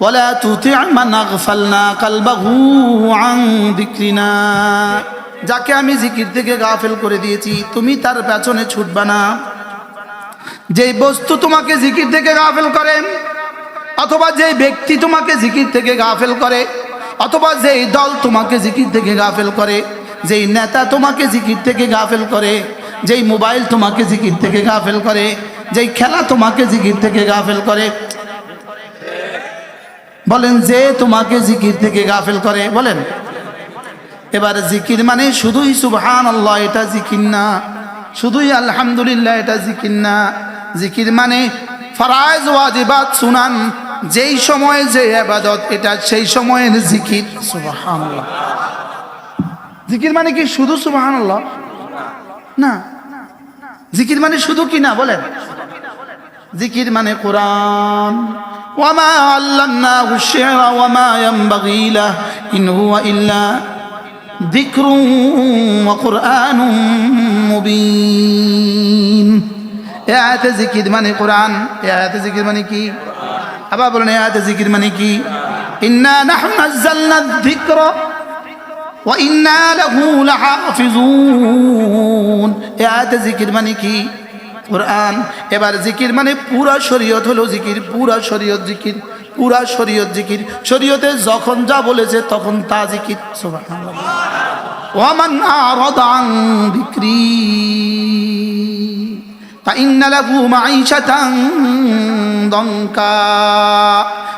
ওয়ালা তুতি' মান আগফালনা কালবাহু আন যিকরিনা, যাকে আমি জিকির থেকে গাফেল করে দিয়েছি তুমি তার পেছনে ছুটবা না। যেই বস্তু তোমাকে জিকির থেকে গাফেল করে, অথবা যেই ব্যক্তি তোমাকে জিকির থেকে গাফেল করে, অথবা যেই দল তোমাকে জিকির থেকে গাফেল করে, যেই নেতা তোমাকে জিকির থেকে গাফেল করে, যেই মোবাইল তোমাকে জিকির থেকে গাফেল করে, যেই খেলা তোমাকে জিকির থেকে গাফেল করে, বলেন যে তোমাকে জিকির থেকে গাফেল করে, বলেন। এবার জিকির মানে শুধুই সুবহানাল্লাহ এটা জিকির না, শুধুই আলহামদুলিল্লাহ এটা জিকির না। জিকির মানে ফরজ ওয়াজিবাত সুনান, যেই সময়ে যে ইবাদত এটা সেই সময়ের জিকির। সুবহানাল্লাহ। জিকির মানে কি শুধু সুবহানাল্লাহ না, জিকির মানে শুধু কি না, বলেন। জিকির মানে কোরআন, ওয়ামা আল্লামনাহু আশ-শি'রা ওয়ামা ইয়ানবাগী লাহু ইন হুয়া ইল্লা যিকরুন ওয়া কুরআনুম মুবিন। এই আয়াতে জিকির মানে কোরআন, এই আয়াতে জিকির মানে কি? আবার বলেন, এই আয়াতে জিকির মানে কি? ইন্না নাহনু নাযালনা যিকরা ওয়া ইন্না লাহু লাহাফিজুন। এই আয়াতে জিকির মানে কি? কোরআন। এবার জিকির মানে পুরা শরীয়ত হলো জিকির, পুরা শরীয়ত জিকির, পুরা শরীয়ত জিকির। শরীয়তে যখন যা বলেছে তখন তা জিকির। সুবহানাল্লাহ। ওয়া মান আরাদা আন যিকরি ফাইন্না লাহু মাঈশাতান দনকা।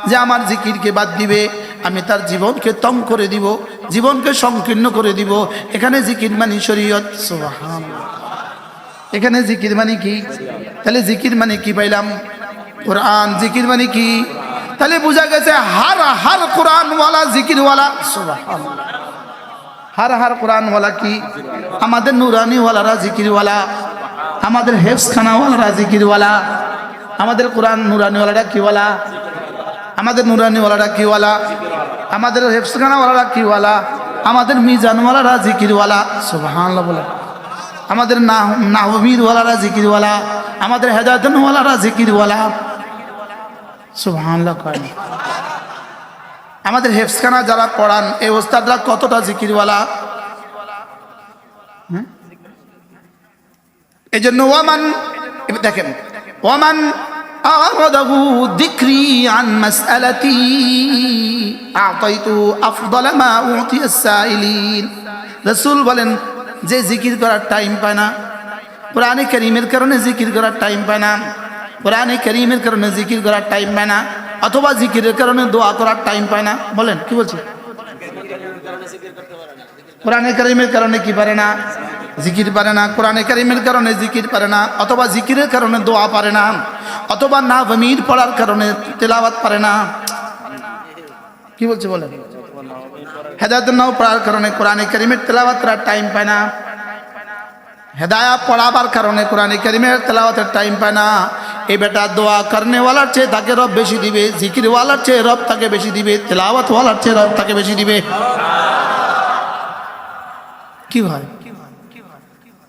যে আমার জিকিরকে বাদ দিবে আমি তার জীবনকে তং করে দিব, জীবনকে সংকীর্ণ করে দিব। এখানে জিকির মানে শরীয়ত। সুবহানাল্লাহ। এখানে জিকির মানে কি? তাহলে জিকির মানে কি পাইলাম? কোরআন। জিকির মানে কি? তাহলে বোঝা গেছে হার কোরআনওয়ালা জিকিরওয়ালা। সুবহানাল্লাহ। হার কোরআনওয়ালা কি? আমাদের নুরানিওয়ালারা জিকিরওয়ালা, আমাদের হেফজখানাওয়ালারা জিকিরওয়ালা, আমাদের কোরআন নুরানিওয়ালারা কিওয়ালা, আমাদের নুরানিওয়ালারা কিওয়ালা, আমাদের হেফজখানাওয়ালারা কিওয়ালা, আমাদের মিজানওয়ালারা জিকিরওয়ালা। সুবহানাল্লাহ বলে। আমাদের নাহবীরওয়ালারা জিকিরওয়ালা, আমাদের হেদায়েতওয়ালারা জিকিরওয়ালা। সুবহানাল্লাহ। আমাদের হেফজখানা যারা পড়ান এই ওস্তাদরা কতটা জিকিরওয়ালা। এই জন্য ওয়ামান, দেখেন, ওয়ামান আরাদাহু যিকরি আন মাসআলাতি আ'তাইতু আফদালা মা উ'তিয়াস সাইলিন। রাসূল বলেন, যে জিকির করার টাইম পায় না, কোরআনে কারীমের কারণে জিকির করার টাইম পায় না, কোরআনে কারীমের কারণে জিকির করার টাইম পায় না, অথবা জিকিরের কারণে দোয়া করার টাইম পায় না, বলেন কি বলছি? কোরআনে কারীমের কারণে কি পারে না? জিকির পারে না। কোরআনে কারীমের কারণে জিকির পারে না, অথবা জিকিরের কারণে দোয়া পারে না, অথবা নাহমীর পড়ার কারণে তেলাওয়াত পারে না। কি বলছে বলেন? হেদায়েত নাও পড়ার কারণে কোরআনে কারীমের তেলাওয়াত করার টাইম পায় না, হেদায়েত পড়াবার কারণে কোরআনে কারীমের তেলাওয়াতের টাইম পায় না। এই বেটা দোয়া করনেওয়ালার চেয়ে তাকে রব বেশি দিবে, জিকিরওয়ালার চেয়ে রব তাকে বেশি দিবে, তেলাওয়াতওয়ালার চেয়ে রব তাকে বেশি দিবে। কি হয়?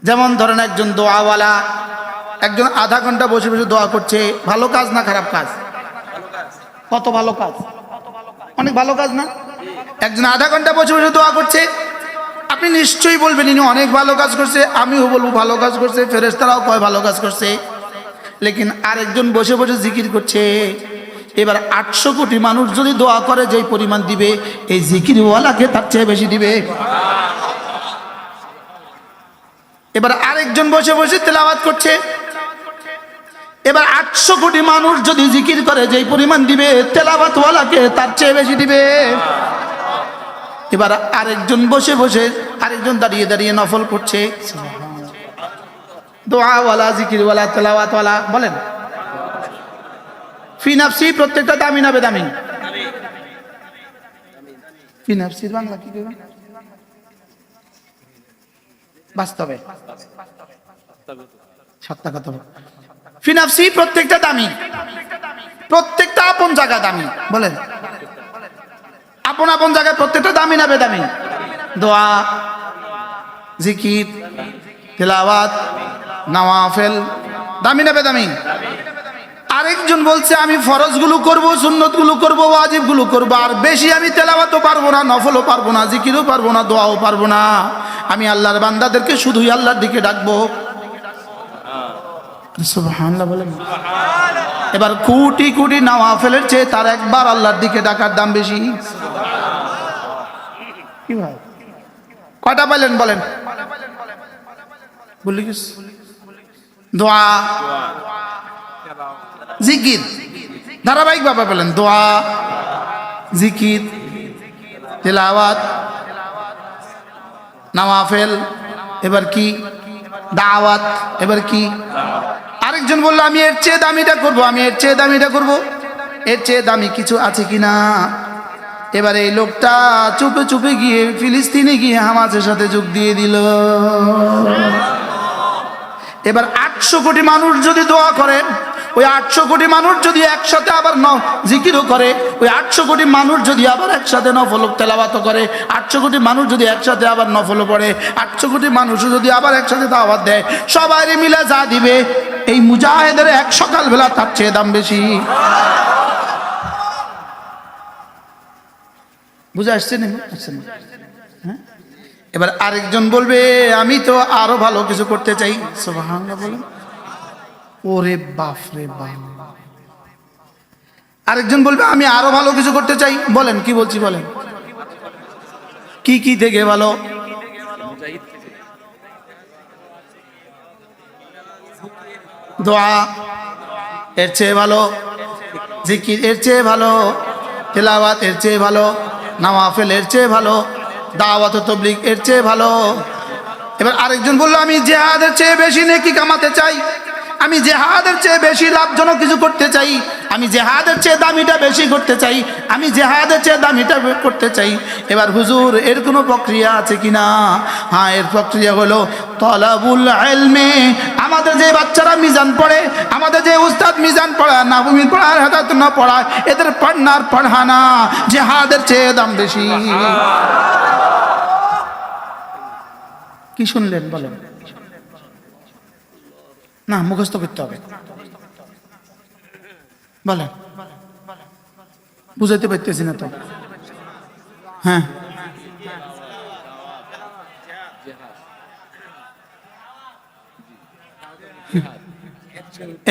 যেমন ধরেন একজন দোয়াওয়ালা, একজন আধা ঘন্টা বসে বসে দোয়া করছে, ভালো কাজ না খারাপ কাজ? কত ভালো কাজ, অনেক ভালো কাজ না? একজন আধা ঘন্টা বসে বসে দোয়া করছে, আপনি নিশ্চয়ই বলবেন ইনি অনেক ভালো কাজ করছে, আমিও বলবো ভালো কাজ করছে, ফেরেশতারাও কয় ভালো কাজ করছে। লেকিন আরেকজন বসে বসে জিকির করছে। এবার 800 কোটি মানুষ যদি দোয়া করে যেই পরিমাণ দিবে, এই জিকিরওয়ালাকে তার চেয়ে বেশি দিবে। এবার আরেকজন বসে বসে তেলাওয়াত করছে, এবার 800 কোটি মানুষ যদি জিকির করে যেই পরিমাণ দিবে, তেলাওয়াতওয়ালাকে তার চেয়ে বেশি দিবে। এবার আরেকজন বসে বসে, আরেকজন দাঁড়িয়ে দাঁড়িয়ে নফল করছে। দোয়াওয়ালা, জিকিরওয়ালা, তেলাওয়াতওয়ালা, বলেন ফি নাফসি, প্রত্যেকটা দামি না বেদামি? ফি নাফসির বাংলা কি কইবা? বাস্তবে সত্য কথা। ফি নাফসি প্রত্যেকটা দামি, প্রত্যেকটা আপন জায়গা দামি, বলেন আপন আপন জায়গায় প্রত্যেকটা দামি না বেদামি? দোয়া, জিকির, তেলাওয়াত, নওয়াফিল দামি না বেদামি? আরেকজন বলছে আমি ফরজগুলো করব, সুন্নতগুলো করব, ওয়াজিবগুলো করব, আর বেশি আমি তেলাওয়াতও পারবো না, নফলও পারবো না, জিকিরও পারবো না, দোয়াও পারবো না। আমি আল্লাহর বান্দাদেরকে শুধুই আল্লাহর দিকে ডাকবো। সুবহানাল্লাহ বলেন। এবার কোটি কোটি নওয়াফেলের চেয়ে তার একবার আল্লাহর দিকে ডাকার দাম বেশি। কি ভাই, কয়টা পাইলেন বলেন? বলি কি? দোয়া, জিকির, ধারাবাহিক ভাবে বলেন। দোয়া, জিকির, তিলাওয়াত, নওয়াফেল, এবার কি? দাওয়াত, এবার কি? আরেকজন বললো আমি এর চেয়ে দামিটা করবো, আমি এর চেয়ে দামিটা করবো। এর চেয়ে দামি কিছু আছে কিনা? এবার এই লোকটা চুপে চুপে গিয়ে ফিলিস্তিনে গিয়ে হামাসের সাথে যোগ দিয়ে দিল। এবার 800 কোটি মানুষ যদি দোয়া করে, ওই 800 কোটি মানুষ যদি একসাথে আবার জিকিরও করে, ওই 800 কোটি মানুষ যদি আবার একসাথে নফল তেলাওয়াত করে, 800 কোটি মানুষ যদি একসাথে আবার নফল পড়ে, 800 কোটি মানুষ যদি আবার একসাথে দাওয়াত দেয়, সবাই মিলে যা দিবে এই মুজাহিদের এক সকালবেলা তার চেয়ে দাম বেশি। বুঝে আসছে না? হ্যাঁ। এবার আরেকজন বলবে আমি তো আরো ভালো কিছু করতে চাই। সুবহানাল্লাহ বলেন। ওরে বাপ রে বাপ। আরেকজন বলবে আমি আরো ভালো কিছু করতে চাই। বলেন কি বলছি বলেন। কি কি থেকে ভালো? দোয়া এর চেয়ে ভালো, জিকির এর চেয়ে ভালো, তেলাওয়াত এর চেয়ে ভালো, নওয়াফেল এর চেয়ে ভালো, দাওয়াত ও তাবলীগ এর চেয়ে ভালো। এবার আরেকজন বলল আমি জিহাদের চেয়ে বেশি নেকি কামাতে চাই, আমি জিহাদের চেয়ে বেশি লাভজনক কিছু করতে চাই, আমি জিহাদের চেয়ে দামিটা বেশি করতে চাই, আমি জিহাদের চেয়ে দামিটা করতে চাই। এবার হুজুর এর কোনো প্রক্রিয়া আছে কিনা? হ্যাঁ, এর প্রক্রিয়া হলো তলাবুল ইলমে। আমাদের যে বাচ্চারা মিজান পড়ে, আমাদের যে উস্তাদ মিজান পড়ায়, নাবুমি পড়ায়, হেদায়েত না পড়ায়, এদের পড়নার পড়ানা জিহাদের চেয়ে দাম বেশি। কি শুনলেন বলেন? না, মুখস্থ করতে হবে। বলেন, বুঝাইতে পারতেছি না তো। হ্যাঁ,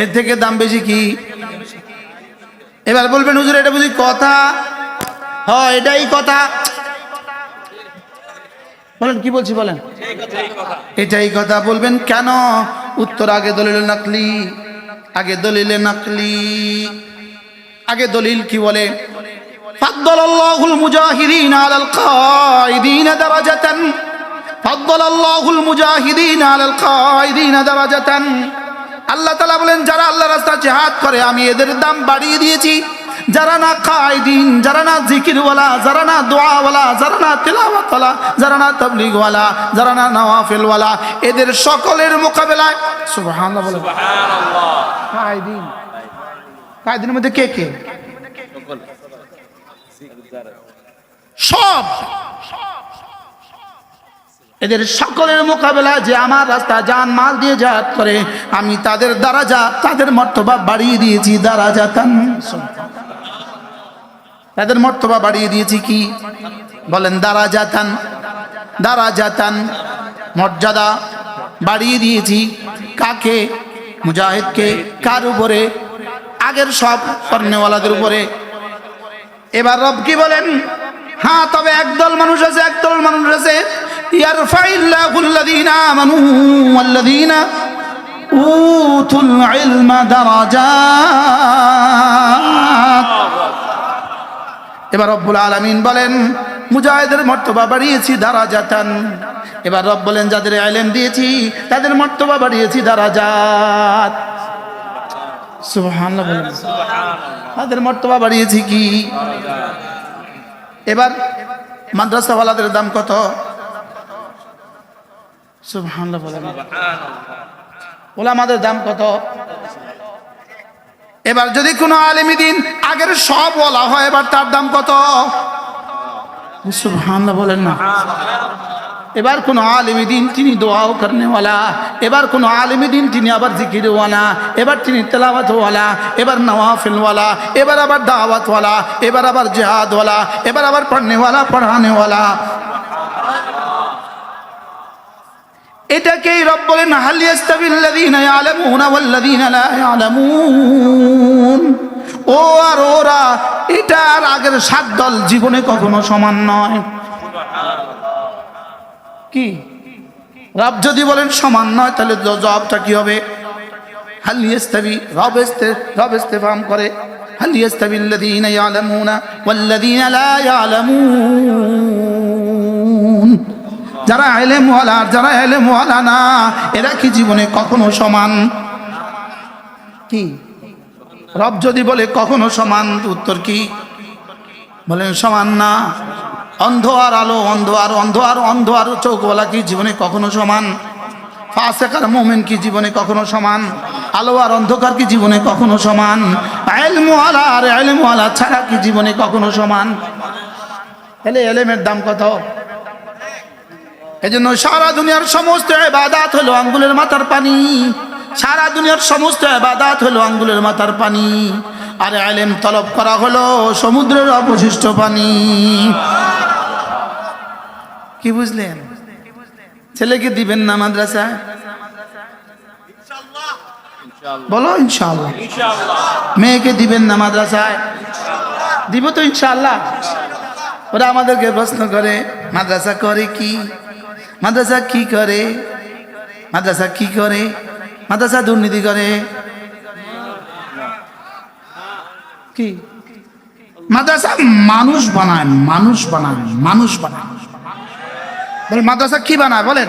এর থেকে দাম বেশি কি? এবার বলবেন হুজুর এটা বুঝি কথা? হ্যাঁ, এটাই কথা। বলেন কি বলছি বলেন। এটাই কথা বলবেন কেন? উত্তর আগে দলিল নাকলি, আগে দলিলে নাকলি। আগে দলিল কি বলে? ফাদ্দালাল্লাহুল মুজাহিদিনা আলাল কায়িদিনা দারাজাতান, ফাদ্দালাল্লাহুল মুজাহিদিনা আলাল কায়িদিনা দারাজাতান। আল্লাহ তাআলা বলেন যারা আল্লাহর রাস্তায় জিহাদ করে আমি এদের দাম বাড়িয়ে দিয়েছি। যারা না কায়দিন, যারা না জিকিরওয়ালা, যারা না দোয়াওয়ালা, যারা না তিলাওয়াতওয়ালা, যারা না তাবলীগওয়ালা, যারা না নওয়াফিলওয়ালা, এদের সকলের মোকাবেলায় সুবহানাল্লাহ বলে। সুবহানাল্লাহ। কায়দিন, কায়দিনের মধ্যে কে কে? সব। এদের সকলের মোকাবেলা যে আমার রাস্তা জান মাল দিয়ে জিহাদ করে আমি তাদের দারাজা, তাদের মর্তবা বাড়িয়ে দিয়েছি। দারাজাতান, তাদের মর্তবা বাড়িয়ে দিয়েছি। কি বলেন? দারাজাতান, দারাজাতান, মর্যাদা বাড়িয়ে দিয়েছি। কাকে? মুজাহিদকে। কার উপরে? আগের সব কর্নেওয়ালাদের উপরে। এবার রব কি বলেন? হ্যাঁ, তবে একদল মানুষ আছে, একদল মানুষ আছে ইয়ারফাইল্লাহুল্লাযীনা আমানু ওয়াল্লাযীনা উতুল ইলমা দারাজাত। এবার রব্বুল আলামিন বলেন মুজাহিদের মর্তবা বাড়িয়েছি দারাজাতান। এবার রব বলেন যাদের ইলম দিয়েছি তাদের মর্তবা বাড়িয়েছি দারাজাত। সুবহানাল্লাহ বলেন। তাদের মর্তবা বাড়িয়েছি কি? এবার মাদ্রাসাওয়ালাদের দাম কত? সুবহানাল্লাহ বলেন। ওলামাদের দাম কত? এবার যদি কোনো আলেমী দিন আগের সব ওয়ালা হয় এবার তার দাম কত? সুবহানাল্লাহ বলেন না। এবার কোন আলেম দিন তিনি দোয়াও করনেওয়ালা, এবার কোন আলেম দিন তিনি আবার জিকিরওয়ালা, এবার তিনি তেলাওয়াতওয়ালা, এবার নওয়াফিলওয়ালা, এবার আবার দাওয়াতওয়ালা, এবার আবার জিহাদওয়ালা, এবার আবার পড়নেওয়ালা, পড়ানেওয়ালা। এটাকেই রব বলেন হাল ইয়াস্তাবিল্লাযীনা ইয়ালামুনা ওয়াল্লাযীনা লা ইয়ালামুন। ও আর ওরা, এটা আর আগের 7 দল জীবনে কখনো সমান নয়। কি রব যদি বলেন সমান নয়, তাহলে জবাবটা কি হবে? হাল ইয়াস্তাবি, রব ইস্তেফাম করে, হাল ইয়াস্তাবিল্লাযীনা ইয়ালামুনা ওয়াল্লাযীনা লা ইয়ালামুন। যারা ইলমওয়ালা আর যারা ইলমওয়ালা না, এরা কি জীবনে কখনো সমান? কি রব যদি বলে কখনো সমান, উত্তর কি? বলেন সমান না। অন্ধ আর আলো, অন্ধ আর চোখওয়ালা কি জীবনে কখনো সমান? ফাসিক আর মুমিন কি জীবনে কখনো সমান? আলো আর অন্ধকার কি জীবনে কখনো সমান? ইলমওয়ালা আর ইলমওয়ালা ছাড়া কি জীবনে কখনো সমান? তাহলে ইলমের দাম কত? এজন্য সারা দুনিয়ার সমস্ত ইবাদত হলো আঙ্গুলের মাথার পানি, সারা দুনিয়ার সমস্ত ইবাদত হলো আঙ্গুলের মাথার পানি, আর ইলম তলব করা হলো সমুদ্রের অবশিষ্ট পানি। কি বুঝলেন? ছেলেকে দিবেন না মাদ্রাসা? বলো ইনশাআল্লাহ। মেয়েকে দিবেন না মাদ্রাসায়? দিব তো ইনশাআল্লাহ। ওরা আমাদেরকে প্রশ্ন করে মাদ্রাসা করে কি, মাদ্রাসা কি করে, মাদ্রাসা কি করে, মাদ্রাসা দুর্নীতি করে। কি মাদ্রাসা মানুষ বানায়, মানুষ বানায়, মানুষ বানায়। বলেন মাদ্রাসা কি বানায়? বলেন।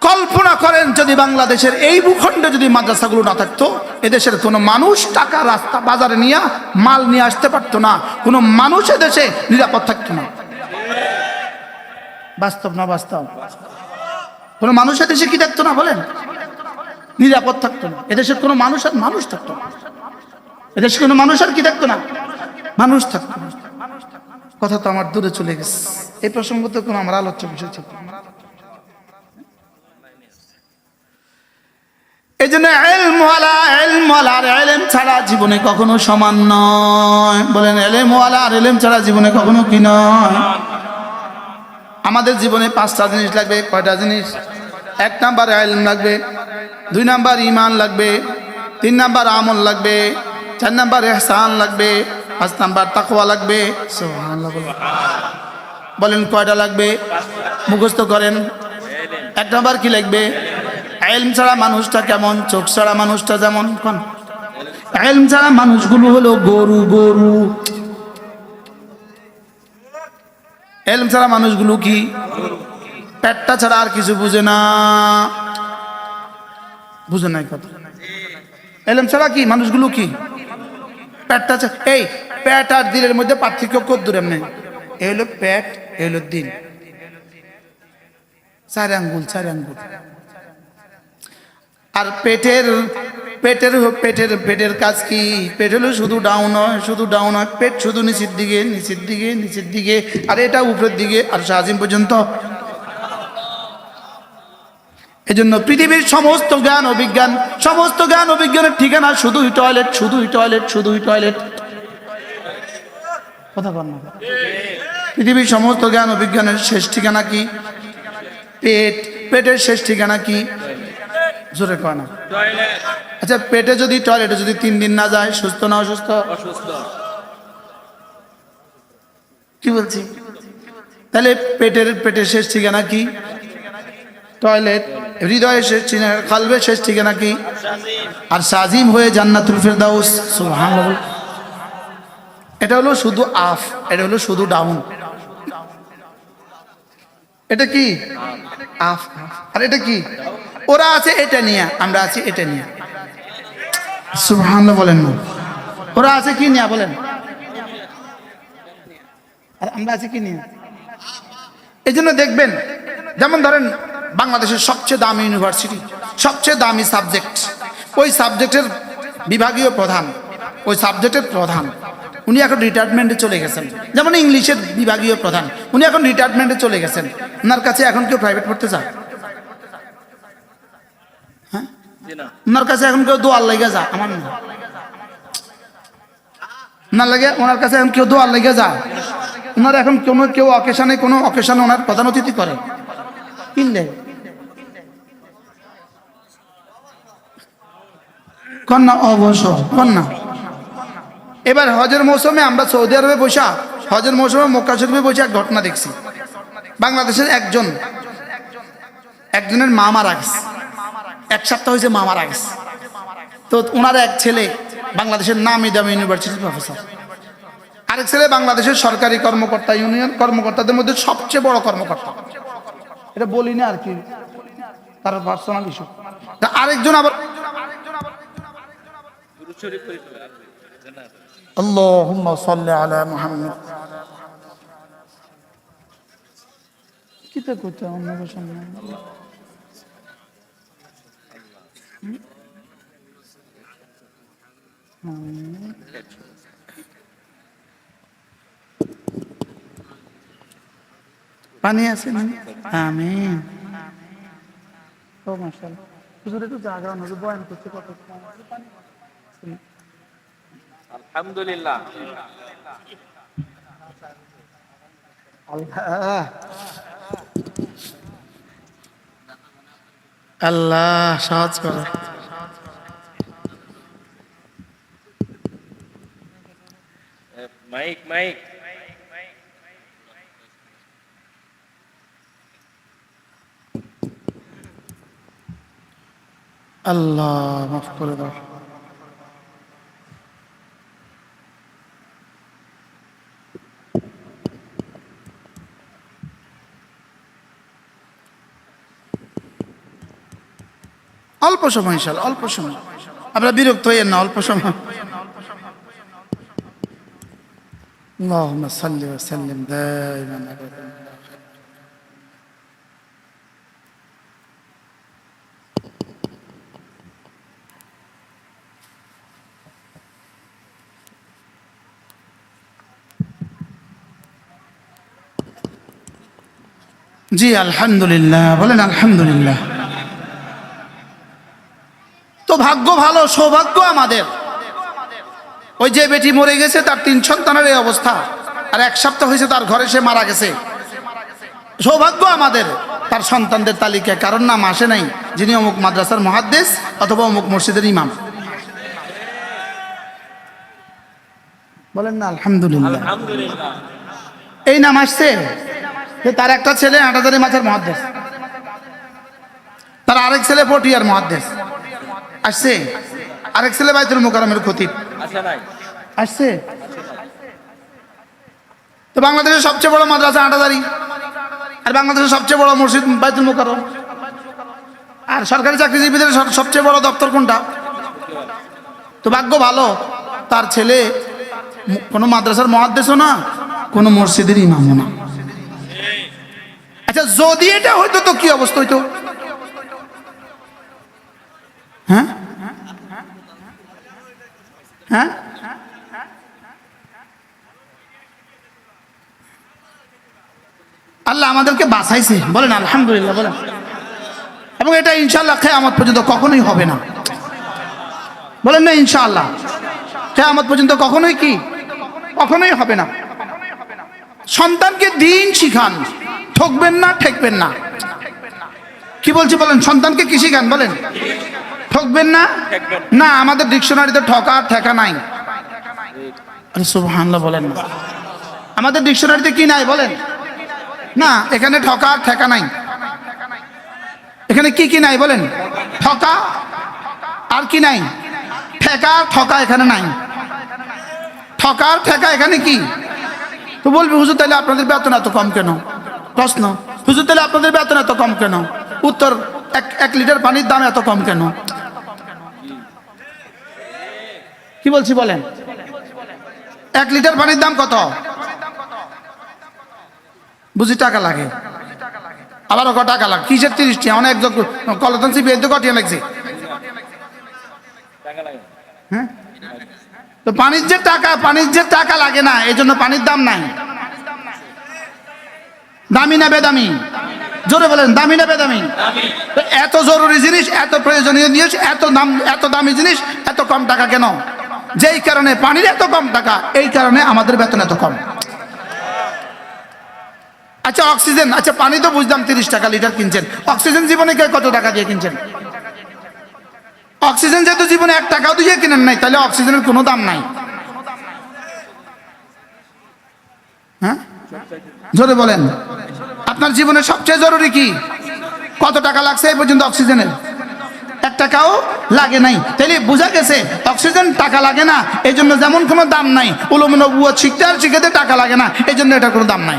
কল্পনা করেন যদি বাংলাদেশের এই ভূখণ্ডে যদি মাদ্রাসাগুলো না থাকতো, এদেশের কোনো মানুষ টাকা রাস্তা বাজারে নিয়ে মাল নিয়ে আসতে পারতো না, কোনো মানুষ এদেশে নিরাপদ থাকতো না। বাস্তব না বাস্তব? কোনো মানুষ এদেশে কি থাকতো না? বলেন, নিরাপদ থাকতো না। এদেশের কোনো মানুষ আর মানুষ থাকতো না, এদেশে কোনো মানুষ আর কি থাকতো না? মানুষ থাকতো না। কথা তো আমার দূরে চলে গেছে, এই প্রসঙ্গ তো কোনো আমার আলোচ্য বিষয় ছিল। এই জন্য ইলমওয়ালা আর ইলম ছাড়া জীবনে কখনো সমান নয়। বলেন ইলমওয়ালা আর ইলম ছাড়া জীবনে কখনো কি নয়? আমাদের জীবনে 5টা জিনিস লাগবে। কয়টা জিনিস? 1 নাম্বার ইলম লাগবে, 2 নাম্বার ঈমান লাগবে, 3 নাম্বার আমল লাগবে, 4 নাম্বার ইহসান লাগবে, 5 নাম্বার তাকওয়া লাগবে। সুবহানাল্লাহ। বলেন কয়টা লাগবে? মুখস্থ করেন। 1 নাম্বার কি লাগবে? ইলম ছাড়া মানুষটা কেমন? চোখ ছাড়া মানুষটা যেমন। কোন ইলম ছাড়া মানুষগুলো হলো গরু, গরু। ইলম ছাড়া মানুষগুলো কি? পেটটা ছাড়া আর কিছু বুঝে না। বুঝে নাই কথা? ইলম ছাড়া কি মানুষগুলো কি? পেটটা ছাড়া। এই পেট আর দিলের মধ্যে পার্থক্য কত দূর? এমনি এই হলো পেট, এই হলো দিল। 4 আঙ্গুল, 4 আঙ্গুল। আর পেটের কাজ কি? পেট হলো শুধু ডাউন হয়, শুধু ডাউন হয়। পেট শুধু নিচের দিকে, নিচের দিকে, নিচের দিকে, আর এটা উপরের দিকে, আর শাহজিম পর্যন্ত। এজন্য পৃথিবীর সমস্ত জ্ঞান ও বিজ্ঞান, সমস্ত জ্ঞান ও বিজ্ঞানের ঠিকানা শুধুই টয়লেট, শুধুই টয়লেট, শুধুই টয়লেট। কথা বল না। পৃথিবীর সমস্ত জ্ঞান ও বিজ্ঞানের শেষ ঠিকানা কি? পেট। পেটের শেষ ঠিকানা কি? জোরে কয় না। আচ্ছা, পেটে যদি, টয়লেটে যদি 3 দিন না যায়, সুস্থ না অসুস্থ? কি বলছি? তাহলে পেটের শেষ ঠিকানা কি? টয়লেট। হৃদয়ের শেষ ঠিকানা, কলবের শেষ ঠিকানা কি? আর শাহজিম হয়ে জান্নাতুল ফেরদাউস। সুবহানাল্লাহ। এটা হলো শুধু আফ, এটা হলো শুধু ডাউন। এটা কি? আফ। আর এটা কি? ওরা আছে এটা নিয়ে, আমরা আছি এটা নিয়ে। সুবহানাল্লাহ বলেন না। ওরা আছে কি নিয়ে? বলেন। আর আমরা আছি কি নিয়ে? এই জন্য দেখবেন, যেমন ধরেন বাংলাদেশের সবচেয়ে দামি ইউনিভার্সিটি, সবচেয়ে দামি সাবজেক্ট, ওই সাবজেক্টের বিভাগীয় প্রধান, ওই সাবজেক্টের প্রধান উনি এখন রিটায়ারমেন্টে চলে গেছেন, যেমন ইংলিশের বিভাগীয় প্রধান, উনি এখন রিটায়ারমেন্টে চলে গেছেন। ওনার কাছে এখন কেউ প্রাইভেট পড়তে চায়? হ্যাঁ, ওনার কাছে এখন কেউ দোয়ার লেগে যা? আমার না, না লাগে। ওনার কাছে এখন কেউ দোয়ার লেগে যায়? ওনার এখন কেউ অকেশনে, কোনো অকেশনে ওনার প্রধান অতিথি করে কিনলে কন্যা অবশ্য কন্যা। এবার হজের মৌসুমে আমরা সৌদি আরবে বসা, হজের মৌসুমে মক্কা শরীফে বসে এক ঘটনা দেখছি। বাংলাদেশের একজনের মা মারা গেছে, 1 সপ্তাহ হয়েছে মা মারা গেছে। তো ওনার এক ছেলে বাংলাদেশের নামি দামি ইউনিভার্সিটির প্রফেসর, আরেক ছেলে বাংলাদেশের সরকারি কর্মকর্তা, ইউনিয়ন কর্মকর্তাদের মধ্যে সবচেয়ে বড় কর্মকর্তা। এটা বলি না আর কি, তার পার্সোনাল ইস্যু। আরেকজন আবার আল্লাহুম্মা সাল্লি আলা মুহাম্মদ। কিতা কইতা অন্য ভাষা না, পানি আছে না? আমিন। ও মাশাআল্লাহ, হুজুর একটু জায়গা হুজুর বয়ান করতে কত পানি। আলহামদুলিল্লাহ। আল্লাহ আল্লাহ সহজ করে। Mic mic. আল্লাহ মাফ করে দাও। অল্প সময় ইনশাআল্লাহ, অল্প সময়, আপনারা বিরক্ত হইয়েন না, অল্প সময়। اللهم صل وسلم دائما ابدا। জি আলহামদুলিল্লাহ, বলেন আলহামদুলিল্লাহ। তো ভাগ্য ভালো, সৌভাগ্য আমাদের। ওই যে বেটি মরে গেছে, তার 3 সন্তানের এই অবস্থা, আর 1 সপ্তাহ হয়েছে তার ঘরে সে মারা গেছে। সৌভাগ্য আমাদের, তার সন্তানদের তালিকায় কারণ নাম আসে নাই, যিনি অমুক মাদ্রাসার মুহাদ্দিস অথবা অমুক মসজিদের ইমাম। বলেন না আলহামদুলিল্লাহ। এই নাম আসছে যে তার একটা ছেলে আটাদারি মাছের মুহাদ্দিস, তার আরেক ছেলে পটিয়ার মুহাদ্দিস আসছে, আরেক ছেলে বাইতুল মুকাররমের খতিব আসছে। তো বাংলাদেশের সবচেয়ে বড় মাদ্রাসা আটাদারি, আর বাংলাদেশের সবচেয়ে বড় মসজিদ বাইতুল মুকাররম, আর সরকারি চাকরিজীবীদের সবচেয়ে বড় দপ্তর কোনটা? তো ভাগ্য ভালো, তার ছেলে কোনো মাদ্রাসার মুহাদ্দিসও না, কোনো মসজিদের ইমামও না। আচ্ছা, যদি এটা হইতো তো কি অবস্থা হইতো? হ্যাঁ হ্যাঁ, আল্লাহ আমাদেরকে বাঁচাইছে, বলেন আলহামদুলিল্লাহ বলেন। এবং এটা ইনশাআল্লাহ কিয়ামত পর্যন্ত কখনোই হবে না, বলেন না ইনশাআল্লাহ। কিয়ামত পর্যন্ত কখনোই কি, কখনোই হবে না। সন্তানকে দিন শিখান, ঠকবেন না, ঠেকবেন না। কি বলছি বলেন, সন্তানকে কি শিখান বলেন? ঠকবেন না, না আমাদের ডিকশনারিতে ঠকা আর ঠেকা নাই। আরে সুবহানাল্লাহ বলেন না, আমাদের ডিকশনারিতে কি নাই বলেন? না, এখানে ঠকা আর ঠেকা নাই। এখানে কি কি নাই বলেন? ঠকা আর কি নাই? ঠেকা আর ঠকা এখানে নাই। ঠকা আর ঠেকা এখানে কি? তো বলবি হুজুর তাহলে আপনাদের বেতন এত কম কেন? প্রশ্ন, হুজুর তাহলে আপনাদের বেতন এত কম কেন? উত্তর, 1 লিটার পানির দাম এত কম কেন? কি বলছি বলেন? 1 লিটার পানির দাম কত? বুঝি টাকা লাগে, আবার টাকা লাগে। কিসের 30 টাকা? অনেক কলতন সিপি কটিয়া লাগছে। হ্যাঁ তো পানির যে টাকা লাগে না, এই জন্য পানির দাম নাই। দামি না বেদামি? জোরে বলেন, দামি না বেদামি? এত জরুরি জিনিস, এত প্রয়োজনীয় জিনিস, এত দামি জিনিস এত কম টাকা কেন? যেই কারণে পানির এত কম টাকা, এই কারণে আমাদের বেতন এত কম। আচ্ছা অক্সিজেন, আচ্ছা পানি তো বুঝলাম 30 টাকা লিটার কিনছেন, অক্সিজেন জীবনে কত টাকা দিয়ে কিনছেন? অক্সিজেন যেহেতু জীবনে 1 টাকাও দিয়ে কিনেন নাই, তাহলে অক্সিজেনের কোনো দাম নাই। হ্যাঁ, জোরে বলেন। আপনার জীবনে সবচেয়ে জরুরি কি? কত টাকা লাগছে এই পর্যন্ত অক্সিজেনের? 1 টাকাও লাগে নাই। তাহলে বোঝা গেছে অক্সিজেন টাকা লাগে না, এই জন্য যেমন কোনো দাম নাই। উলুম নবুয়ত শিখতে আর শিখেতে টাকা লাগে না, এই জন্য এটার কোনো দাম নাই।